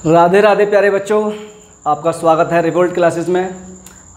राधे राधे प्यारे बच्चों, आपका स्वागत है रिवोल्ट क्लासेस में।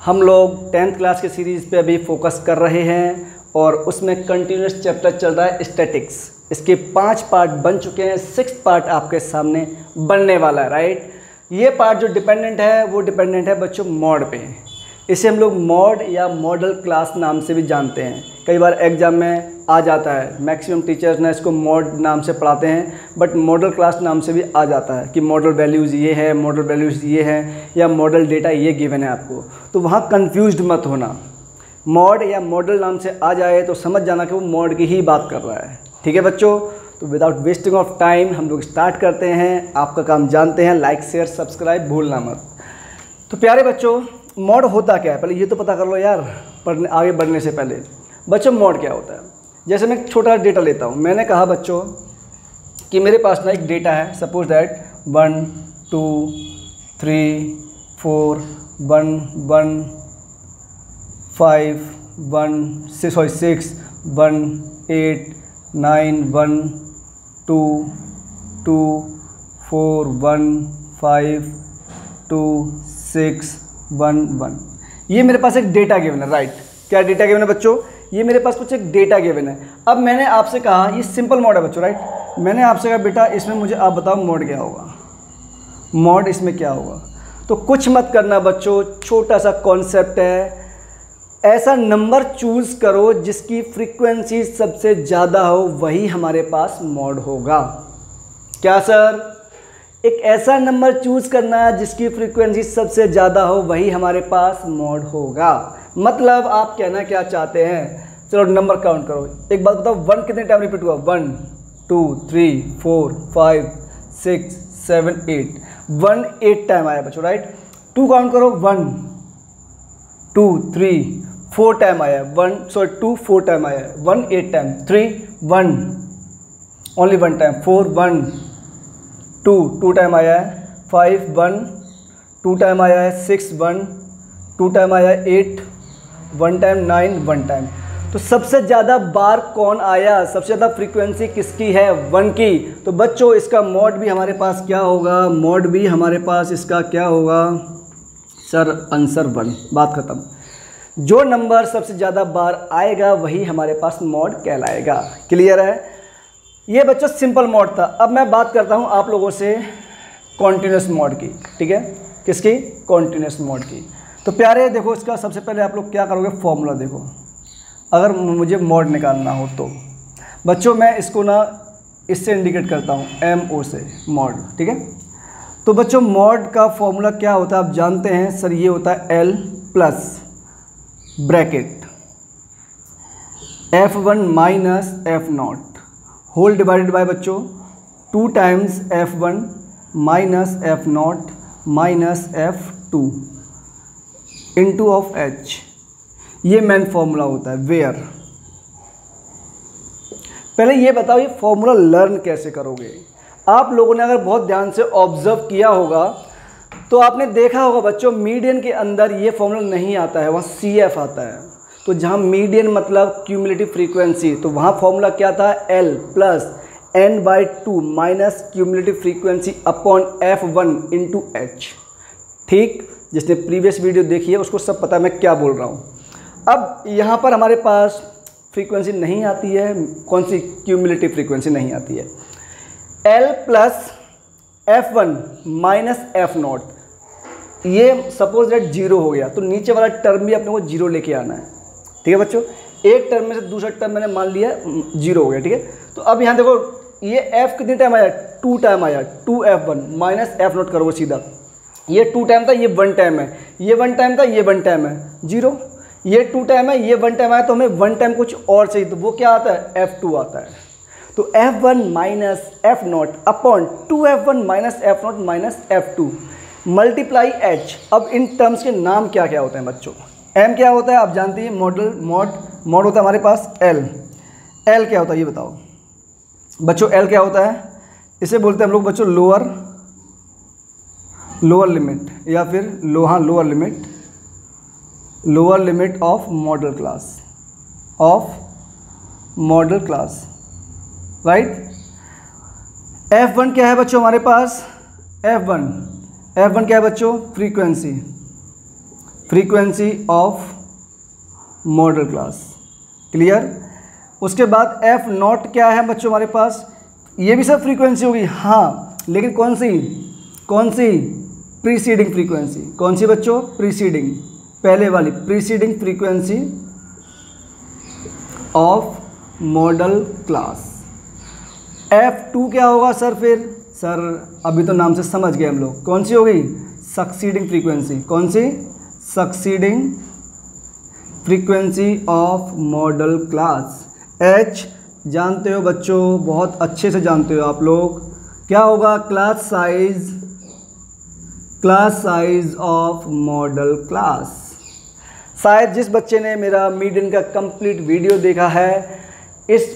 हम लोग 10th क्लास के सीरीज़ पे अभी फोकस कर रहे हैं और उसमें कंटिन्यूस चैप्टर चल रहा है स्टैटिक्स। इसके 5 पार्ट बन चुके हैं, 6th पार्ट आपके सामने बनने वाला है, राइट। ये पार्ट जो डिपेंडेंट है वो डिपेंडेंट है बच्चों मॉड पे। इसे हम लोग मॉड या मॉडल क्लास नाम से भी जानते हैं। कई बार एग्जाम में आ जाता है, मैक्सिमम टीचर्स ने इसको मॉड नाम से पढ़ाते हैं, बट मॉडल क्लास नाम से भी आ जाता है कि मॉडल वैल्यूज़ ये है, मॉडल वैल्यूज़ ये है, या मॉडल डेटा ये गिवन है आपको। तो वहाँ कंफ्यूज्ड मत होना। मॉड या मॉडल नाम से आ जाए तो समझ जाना कि वो मॉड की ही बात कर रहा है, ठीक है बच्चों। तो विदाउट वेस्टिंग ऑफ टाइम हम लोग स्टार्ट करते हैं। आपका काम जानते हैं, लाइक शेयर सब्सक्राइब भूलना मत। तो प्यारे बच्चों, मॉड होता क्या है पहले ये तो पता कर लो यार, पढ़ने आगे बढ़ने से पहले। बच्चों मॉड क्या होता है, जैसे मैं एक छोटा डेटा लेता हूँ। मैंने कहा बच्चों कि मेरे पास ना एक डेटा है, सपोज दैट 1 2 3 4 1 1 5 1 6 1 8 9 1 2 2 4 1 5 2 6 1 1। ये मेरे पास एक डेटा गिवन है, राइट। क्या डेटा गिवन है बच्चों? ये मेरे पास कुछ एक डेटा गिवन है। अब मैंने आपसे कहा ये सिंपल मॉड है बच्चों, राइट। मैंने आपसे कहा बेटा इसमें मुझे आप बताओ मॉड क्या होगा, मॉड इसमें क्या होगा। तो कुछ मत करना बच्चों, छोटा सा कॉन्सेप्ट है। ऐसा नंबर चूज़ करो जिसकी फ्रीक्वेंसी सबसे ज़्यादा हो, वही हमारे पास मॉड होगा। क्या सर? एक ऐसा नंबर चूज़ करना है जिसकी फ्रीक्वेंसी सबसे ज़्यादा हो, वही हमारे पास मॉड होगा। मतलब आप कहना क्या चाहते हैं? चलो नंबर काउंट करो। एक बात बताओ, 1 कितने टाइम रिपीट हुआ? 1 2 3 4 5 6 7 8 1 8 टाइम आया बच्चों, राइट। 2 काउंट करो, 1 2 3 4 टाइम आया, 2 4 टाइम आया, 1 8 टाइम, 3 1 ओनली 1 टाइम, 4 1 2 टाइम आया है, 5 1 2 टाइम आया है, 6 1 2 टाइम आया है, 8 1 टाइम, 9 1 टाइम। तो सबसे ज़्यादा बार कौन आया, सबसे ज़्यादा फ्रीक्वेंसी किसकी है? 1 की। तो बच्चों इसका मॉड भी हमारे पास क्या होगा? मॉड भी हमारे पास इसका क्या होगा सर? आंसर 1। बात खत्म। जो नंबर सबसे ज़्यादा बार आएगा वही हमारे पास मॉड कहलाएगा। क्लियर है? ये बच्चों सिंपल मॉड था। अब मैं बात करता हूँ आप लोगों से कॉन्टीन्यूस मॉड की, ठीक है। किसकी? कॉन्टीन्यूस मॉड की। तो प्यारे देखो, इसका सबसे पहले आप लोग क्या करोगे, फॉर्मूला देखो। अगर मुझे मॉड निकालना हो तो बच्चों मैं इसको ना इससे इंडिकेट करता हूँ, MO से, मॉड, ठीक है। तो बच्चों मॉड का फॉर्मूला क्या होता है आप जानते हैं सर? ये होता है L plus bracket F1 minus F0 whole divided by बच्चों 2 times F1 minus F0 minus F2 into of H। ये मेन फॉर्मूला होता है। वेयर, पहले ये बताओ ये फॉर्मूला लर्न कैसे करोगे? आप लोगों ने अगर बहुत ध्यान से ऑब्जर्व किया होगा तो आपने देखा होगा बच्चों मीडियन के अंदर ये फॉर्मूला नहीं आता है, वहाँ CF आता है। तो जहाँ मीडियन मतलब क्यूमुलेटिव फ्रीक्वेंसी, तो वहाँ फॉर्मूला क्या था? L plus N/2 minus cumulative frequency upon F1 into H। ठीक, जिसने प्रीवियस वीडियो देखी है उसको सब पता है मैं क्या बोल रहा हूँ। अब यहाँ पर हमारे पास फ्रीक्वेंसी नहीं आती है, कौन सी? क्यूमुलेटिव फ्रीक्वेंसी नहीं आती है। L plus F1 minus F0, ये सपोज दैट 0 हो गया तो नीचे वाला टर्म भी अपने को 0 लेके आना है, ठीक है बच्चों। एक टर्म में से दूसरा टर्म मैंने मान लिया 0 हो गया, ठीक है। तो अब यहाँ देखो ये F कितने टाइम आया? 2 टाइम आया, 2F1 माइनस F0 करोगे सीधा। ये 2 टाइम था, ये 1 टाइम है, ये 1 टाइम था, ये 1 टाइम है, 0। ये 2 टाइम है, ये 1 टाइम आया, तो हमें 1 टाइम कुछ और चाहिए, तो वो क्या आता है? F2 आता है। तो F1 minus F0 upon 2F1 minus F0 minus F2 multiply H। अब इन टर्म्स के नाम क्या क्या होते हैं बच्चों? M क्या होता है आप जानते हैं, मॉड होता है हमारे पास L क्या होता है ये बताओ बच्चों? L क्या होता है? इसे बोलते हैं हम लोग बच्चों लोअर लिमिट, या फिर lower limit of model class, right. F1 क्या है बच्चों हमारे पास? F1 क्या है बच्चों? Frequency of model class. Clear? उसके बाद F0 क्या है बच्चों हमारे पास? ये भी सब फ्रीक्वेंसी होगी, हाँ, लेकिन कौन सी? Preceding frequency. कौन सी बच्चों? प्रीसीडिंग, पहले वाली, preceding frequency of model class. F2 क्या होगा सर? फिर सर अभी तो नाम से समझ गए हम लोग, कौन सी होगी? Succeeding frequency. कौन सी? Succeeding frequency of model class. H जानते हो बच्चों, बहुत अच्छे से जानते हो आप लोग, क्या होगा? Class size of model class. शायद जिस बच्चे ने मेरा मीडियन का कंप्लीट वीडियो देखा है, इस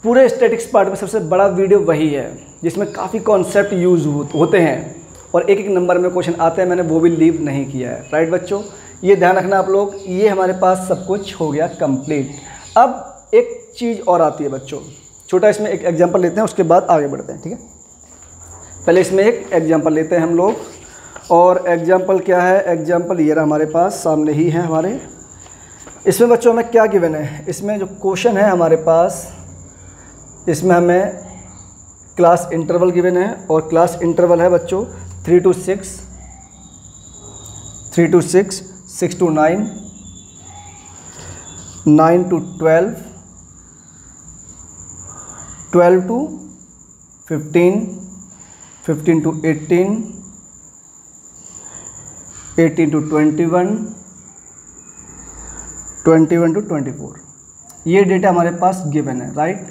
पूरे स्टैटिक्स पार्ट में सबसे बड़ा वीडियो वही है जिसमें काफ़ी कॉन्सेप्ट यूज़ होते हैं और एक नंबर में क्वेश्चन आते हैं, मैंने वो भी लीव नहीं किया है। राइट बच्चों, ये ध्यान रखना आप लोग। ये हमारे पास सब कुछ हो गया कंप्लीट। अब एक चीज़ और आती है बच्चों, छोटा इसमें एक एग्जांपल लेते हैं, उसके बाद आगे बढ़ते हैं। ठीक है, पहले इसमें एक एग्जांपल लेते हैं हम लोग। और एग्जांपल क्या है? एग्जांपल ये रहा हमारे पास, सामने ही है हमारे। इसमें बच्चों हमें क्या गिवन है? इसमें जो क्वेश्चन है हमारे पास, इसमें हमें क्लास इंटरवल गिवन है, और क्लास इंटरवल है बच्चों 3 to 6, 3 to 6, 6 to 9, 9 to 12, 12 to 15, 15 to 18, 18 to 21, 21 to 24। ये डेटा हमारे पास गिवन है। राइट,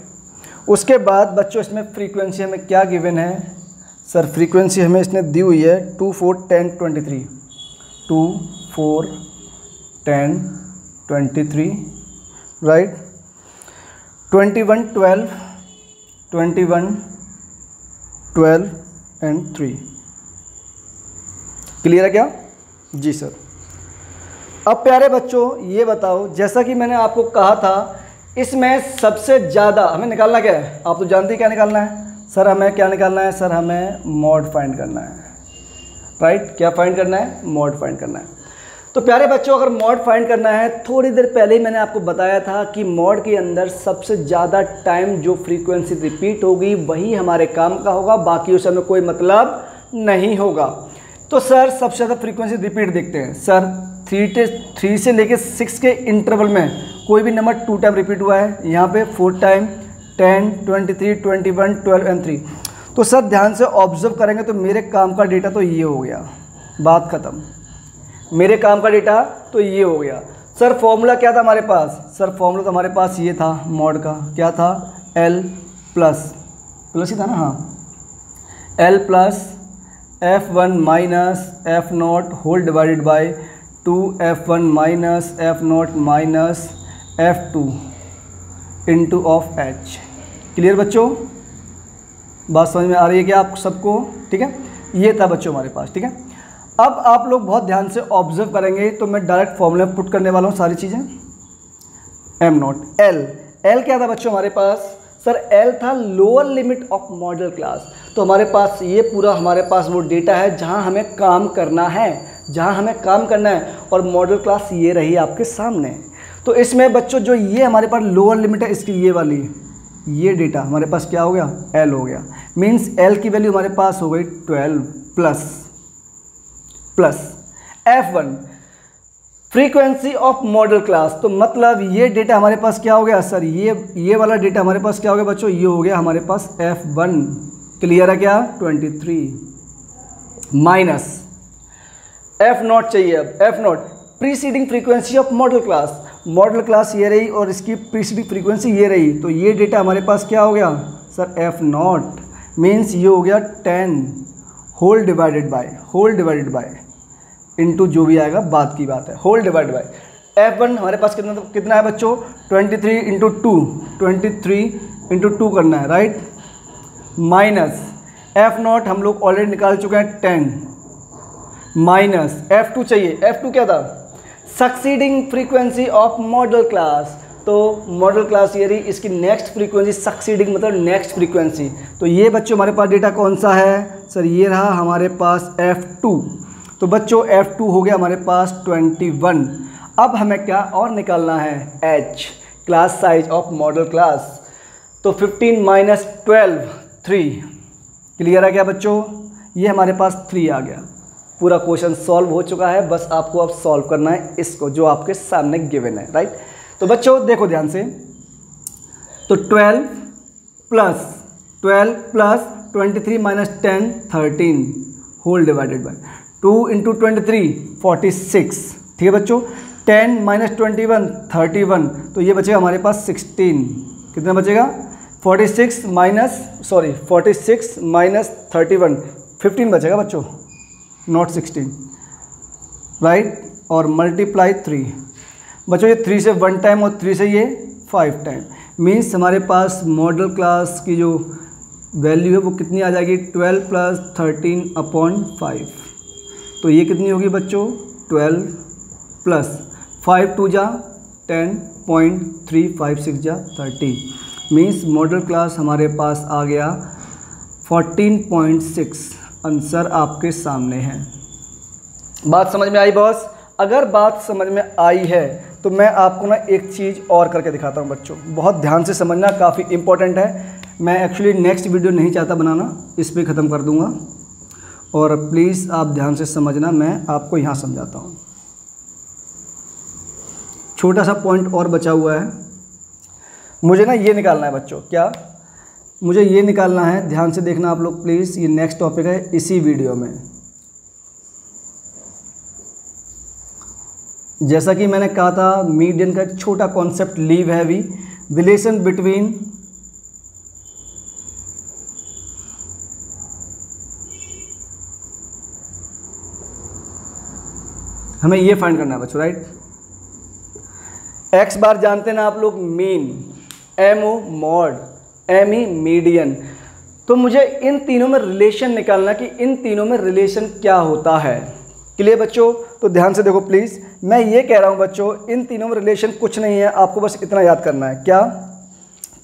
उसके बाद बच्चों इसमें फ्रीक्वेंसी हमें क्या गिवन है? सर फ्रीक्वेंसी हमें इसने दी हुई है 2, 4, 10, 23, 2, 4, 10, 23, राइट, 21, 12, 21, 12 एंड 3। क्लियर है क्या? जी सर। अब प्यारे बच्चों ये बताओ, जैसा कि मैंने आपको कहा था, इसमें सबसे ज़्यादा हमें निकालना क्या है? आप तो जानते हैं क्या निकालना है। सर हमें क्या निकालना है? सर हमें मॉड फाइंड करना है। राइट, क्या फाइंड करना है? मॉड फाइंड करना है। तो प्यारे बच्चों, अगर मॉड फाइंड करना है, थोड़ी देर पहले ही मैंने आपको बताया था कि मॉड के अंदर सबसे ज़्यादा टाइम जो फ्रीक्वेंसी रिपीट होगी वही हमारे काम का होगा, बाकी उससे हमें कोई मतलब नहीं होगा। तो सर सबसे ज़्यादा फ्रीक्वेंसी रिपीट देखते हैं। सर 3 से लेके 6 के इंटरवल में कोई भी नंबर 2 टाइम रिपीट हुआ है, यहाँ पे 4 टाइम, 10, 23, 21, 12 एंड 3। तो सर ध्यान से ऑब्जर्व करेंगे तो मेरे काम का डेटा तो ये हो गया, बात ख़त्म। मेरे काम का डेटा तो ये हो गया। सर फॉर्मूला क्या था हमारे पास? सर फॉर्मूला तो हमारे पास ये था मॉड का, क्या था? L प्लस ही था ना, हाँ, L plus F1 minus F0 whole divided by 2F1 minus F0 minus F2 into of H। Clear बच्चों? बात समझ में आ रही है क्या आप सबको? ठीक है, ये था बच्चों हमारे पास। ठीक है, अब आप लोग बहुत ध्यान से ऑब्जर्व करेंगे तो मैं डायरेक्ट फॉर्मूला पुट करने वाला हूँ सारी चीज़ें। M0 L क्या था बच्चों हमारे पास? सर L था lower limit of model class. तो हमारे पास ये पूरा हमारे पास वो डेटा है जहाँ हमें काम करना है, और मॉडल क्लास ये रही आपके सामने। तो इसमें बच्चों जो ये हमारे पास लोअर लिमिट है, इसकी ये वाली, ये डेटा हमारे पास क्या हो गया? L हो गया। मीन्स L की वैल्यू हमारे पास हो गई 12 plus F1 frequency of model class. तो मतलब ये डेटा हमारे पास क्या हो गया? सर ये वाला डेटा हमारे पास क्या हो गया बच्चों? ये हो गया हमारे पास F1। क्लियर है क्या? 23 माइनस F0 चाहिए। अब F0 preceding frequency of model class. Model class ये रही और इसकी प्रीसीडिंग फ्रीक्वेंसी ये रही, तो ये डेटा हमारे पास क्या हो गया? सर F0 मीन्स ये हो गया 10 होल डिवाइडेड बाय इंटू जो भी आएगा बाद की बात है, होल डिवाइड बाय F1 हमारे पास कितना है बच्चों? 23 इंटू 2, 23 इंटू 2 करना है, राइट, माइनस F0 हम लोग ऑलरेडी निकाल चुके हैं 10 माइनस F2 चाहिए। F2 क्या था? Succeeding frequency of model class. तो मॉडल क्लास ईयर ही इसकी नेक्स्ट फ्रीक्वेंसी सक्सीडिंग मतलब नेक्स्ट फ्रीक्वेंसी। तो ये बच्चों हमारे पास डेटा कौन सा है सर, ये रहा हमारे पास F2। तो बच्चों F2 हो गया हमारे पास 21। अब हमें क्या और निकालना है, H class size of model class. तो 15 माइनस 12 3। क्लियर आ गया बच्चों, ये हमारे पास 3 आ गया। पूरा क्वेश्चन सॉल्व हो चुका है, बस आपको अब सॉल्व करना है इसको जो आपके सामने गिवन है, राइट। तो बच्चों देखो ध्यान से, तो 12 plus 23 minus 10 13 whole divided by 2 into 23 46। ठीक है बच्चों, 10 माइनस 21 31, तो ये बचेगा हमारे पास 16। कितना बचेगा, 46 माइनस 31 15 बचेगा बच्चों, नॉट 16, राइट। और मल्टीप्लाई 3 बच्चों, ये 3 से 1 टाइम और 3 से ये 5 टाइम, मीन्स हमारे पास मॉडल क्लास की जो वैल्यू है वो कितनी आ जाएगी, 12 प्लस 13/5। तो ये कितनी होगी बच्चों, 12 प्लस 5 2 जा 10 0.3 5 6 जा 30, मीन्स मॉडल क्लास हमारे पास आ गया 14.6। आंसर आपके सामने है। बात समझ में आई बॉस? अगर बात समझ में आई है तो मैं आपको ना एक चीज़ और करके दिखाता हूँ बच्चों, बहुत ध्यान से समझना, काफ़ी इंपॉर्टेंट है। मैं एक्चुअली नेक्स्ट वीडियो नहीं चाहता बनाना, इस पर ख़त्म कर दूँगा, और प्लीज़ आप ध्यान से समझना, मैं आपको यहाँ समझाता हूँ। छोटा सा पॉइंट और बचा हुआ है, मुझे ना ये निकालना है बच्चों, क्या मुझे ये निकालना है, ध्यान से देखना आप लोग प्लीज़, ये नेक्स्ट टॉपिक है इसी वीडियो में। जैसा कि मैंने कहा था, मीडियन का एक छोटा concept leave heavy, relation between हमें ये फाइंड करना है बच्चों, राइट। एक्स बार जानते हैं ना आप लोग, mean, MO mode, ME median. तो मुझे इन तीनों में रिलेशन निकालना कि इन तीनों में रिलेशन क्या होता है। क्लियर बच्चों? तो ध्यान से देखो प्लीज़, मैं ये कह रहा हूँ बच्चों, इन तीनों में रिलेशन कुछ नहीं है, आपको बस इतना याद करना है। क्या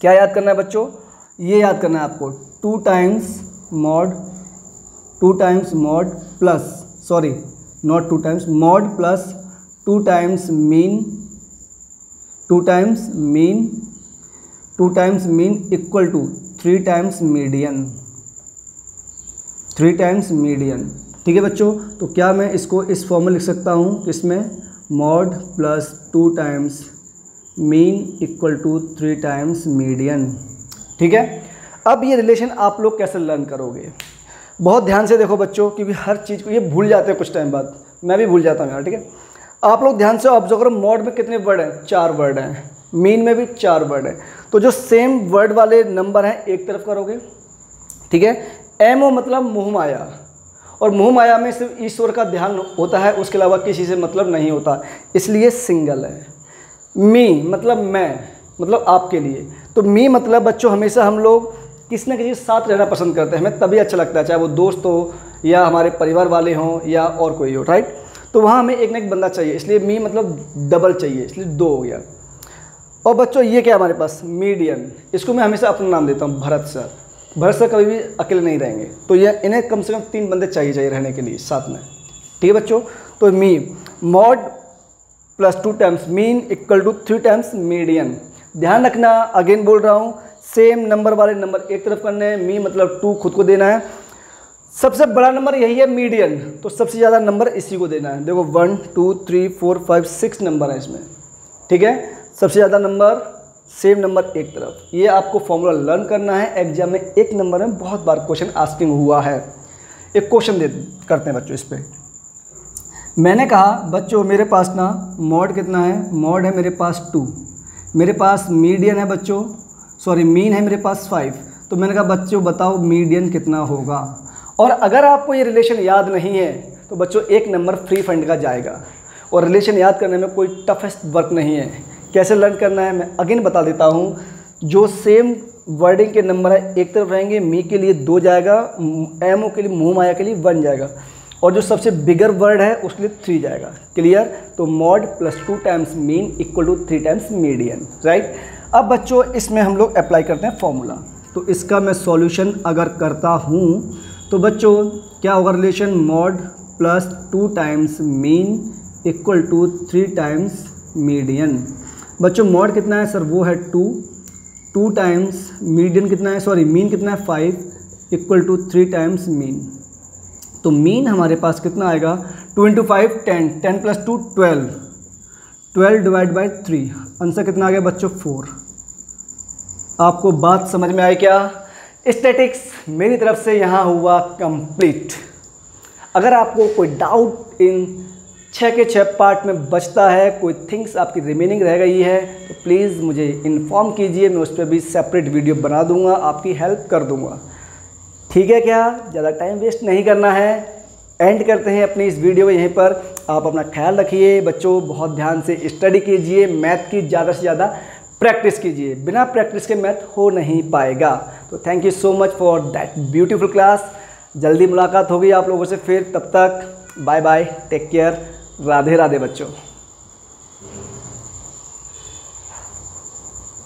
क्या याद करना है बच्चों? ये याद करना है आपको, 2 times mode plus, sorry not 2 times, mode plus 2 times mean, 2 times mean equal to 3 times median, 3 times median. ठीक है बच्चों, तो क्या मैं इसको इस फॉर्म में लिख सकता हूँ, किसमें, mode plus 2 times mean equal to 3 times median. ठीक है, अब ये रिलेशन आप लोग कैसे लर्न करोगे, बहुत ध्यान से देखो बच्चों, क्योंकि हर चीज़ को ये भूल जाते हैं कुछ टाइम बाद, मैं भी भूल जाता हूँ यार। ठीक है, आप लोग ध्यान से ऑब्जर्व करो, मॉड में कितने वर्ड हैं, 4 वर्ड हैं, मीन में भी 4 वर्ड हैं। तो जो सेम वर्ड वाले नंबर हैं एक तरफ करोगे, ठीक है। एमओ मतलब मुँह माया, और मुँह माया में सिर्फ ईश्वर का ध्यान होता है, उसके अलावा किसी से मतलब नहीं होता, इसलिए सिंगल है। मी मतलब मैं, मतलब आपके लिए। तो मी मतलब बच्चों हमेशा हम लोग किसी न किसी के साथ रहना पसंद करते हैं, हमें तभी अच्छा लगता है, चाहे वो दोस्त हो या हमारे परिवार वाले हों या और कोई हो, राइट। तो वहाँ हमें एक ना एक बंदा चाहिए, इसलिए मी मतलब डबल चाहिए, इसलिए 2 हो गया। और बच्चों ये क्या हमारे पास, मीडियन, इसको मैं हमेशा अपना नाम देता हूँ, भरत सर। भरत सर कभी भी अकेले नहीं रहेंगे, तो ये इन्हें कम से कम 3 बंदे चाहिए रहने के लिए साथ में। ठीक है बच्चों, तो mean mode plus 2 times mean equal to 3 times median. ध्यान रखना, अगेन बोल रहा हूँ, सेम नंबर वाले नंबर एक तरफ करने हैं, मी मतलब 2 खुद को देना है, सबसे बड़ा नंबर यही है मीडियन, तो सबसे ज़्यादा नंबर इसी को देना है। देखो 1 2 3 4 5 6 नंबर है इसमें, ठीक है। सबसे ज़्यादा नंबर, सेम नंबर एक तरफ, ये आपको फॉर्मूला लर्न करना है। एग्जाम में 1 नंबर में बहुत बार क्वेश्चन आस्किंग हुआ है। एक क्वेश्चन करते हैं बच्चों इस पर। मैंने कहा बच्चों मेरे पास ना मॉड कितना है, मॉड है मेरे पास 2, मेरे पास मीडियन है बच्चों, सॉरी मीन है मेरे पास 5। तो मैंने कहा बच्चों बताओ मीडियन कितना होगा। और अगर आपको ये रिलेशन याद नहीं है तो बच्चों 1 नंबर फ्री फंड का जाएगा। और रिलेशन याद करने में कोई टफेस्ट वर्क नहीं है। कैसे लर्न करना है मैं अगेन बता देता हूँ। जो सेम वर्डिंग के नंबर है एक तरफ रहेंगे, मी के लिए 2 जाएगा, एमओ के लिए मुँह माया के लिए 1 जाएगा। और जो सबसे बिगर वर्ड है उसके लिए 3 जाएगा। क्लियर? तो mode plus 2 times mean equal to 3 times median, right. अब बच्चों इसमें हम लोग अप्लाई करते हैं फॉर्मूला। तो इसका मैं सॉल्यूशन अगर करता हूँ तो बच्चों क्या होगा relation, mode plus 2 times mean equal to 3 times median. बच्चों मॉड कितना है सर? वो है 2 टाइम्स मीडियन कितना है, सॉरी मीन कितना है 5 इक्वल टू 3 टाइम्स मीन। तो मीन हमारे पास कितना आएगा? 2 × 5 10, 10 + 2 12, 12 डिवाइड बाई 3, आंसर कितना आ गया बच्चों? 4। आपको बात समझ में आई क्या? स्टैटिक्स मेरी तरफ से यहाँ हुआ कंप्लीट। अगर आपको कोई डाउट इन 6 के 6 पार्ट में बचता है, कोई थिंग्स आपकी रिमेनिंग रह गई है, तो प्लीज़ मुझे इन्फॉर्म कीजिए, मैं उस पर भी सेपरेट वीडियो बना दूंगा, आपकी हेल्प कर दूंगा। ठीक है क्या? ज़्यादा टाइम वेस्ट नहीं करना है, एंड करते हैं अपनी इस वीडियो को यहीं पर। आप अपना ख्याल रखिए बच्चों, बहुत ध्यान से स्टडी कीजिए, मैथ की ज़्यादा से ज़्यादा प्रैक्टिस कीजिए, बिना प्रैक्टिस के मैथ हो नहीं पाएगा। तो thank you so much for that beautiful class. जल्दी मुलाकात होगी आप लोगों से फिर, तब तक bye bye, take care, Radhe Radhe बच्चों।